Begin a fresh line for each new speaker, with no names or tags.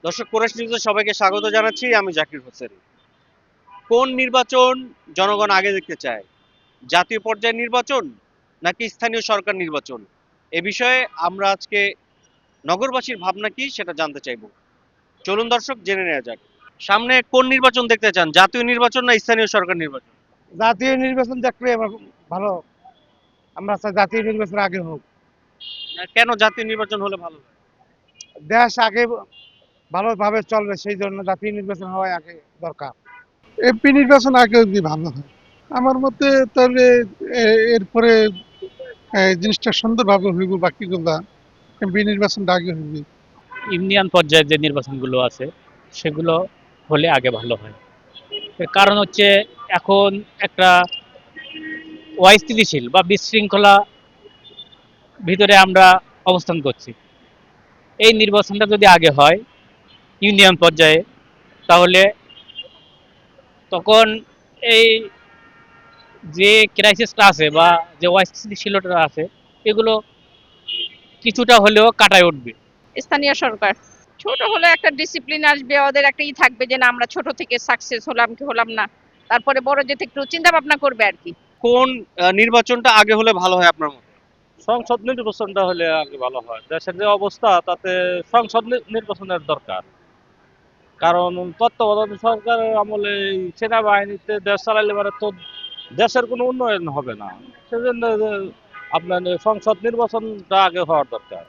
দর্শক, কোরেশ নিউজে সবাইকে স্বাগত জানাচ্ছি। আমি জাকির হোসেন। কোন নির্বাচন জনগণ আগে দেখতে চায়? জাতীয় পর্যায়ের নির্বাচন নাকি স্থানীয় সরকার নির্বাচন? এ বিষয়ে আমরা আজকে নগরবাসীর ভাবনা কি সেটা জানতে চাইবো। চলুন দর্শক, জেনে নেওয়া যাক। সামনে কোন নির্বাচন দেখতে চান, জাতীয় নির্বাচন না স্থানীয় সরকার নির্বাচন?
জাতীয় নির্বাচন দেখলে আমার ভালো। আমরা চাই জাতীয় নির্বাচন আগে হোক।
কেন জাতীয় নির্বাচন হলে ভালো হয়?
দেশ আগে ভালোভাবে চলবে, সেই জন্য জাতীয় নির্বাচন হওয়া আগে দরকার।
এমপি নির্বাচন আগে যদি ভালো হয় আমার মতে, তাহলে এরপরে জিনিসটা সুন্দরভাবে হইব। বাকিগুলা এমপি নির্বাচনটা আগে হইবে।
ইউনিয়ন পর্যায়ে যে নির্বাচনগুলো আছে সেগুলো হলে আগে ভালো হয়। এর কারণ হচ্ছে এখন একটা অস্থিতিশীল বা বিশৃঙ্খলা ভিতরে আমরা অবস্থান করছি। এই নির্বাচনটা যদি আগে হয় ইউনিয়ন পর্যায়ে, তাহলে তখন এই যে ক্রাইসিসটা আছে বা যে অস্থিতিশীলতা আছে এগুলো কিছুটা হলেও কাটায় উঠবে।
স্থানীয় সরকার। ছোট হলে একটা ডিসিপ্লিন আসবে, ওদের একটা থাকবে যে না আমরা ছোট থেকে সাকসেস হলাম কি হলাম না, তারপরে বড় যেতে একটু চিন্তা ভাবনা করবে আর কি।
কোন নির্বাচনটা আগে হলে ভালো হয় আপনার মতে?
সংসদ নির্বাচনটা হলে আগে ভালো হয়। দেশের যে অবস্থা তাতে সংসদ নির্বাচনের দরকার। কারণ তত্ত্বাবধায়ক সরকারের আমলে এই সেনাবাহিনীতে দেশ চালাইলে পারে তো দেশের কোনো উন্নয়ন হবে না। সেজন্য আপনার সংসদ নির্বাচনটা আগে হওয়ার দরকার।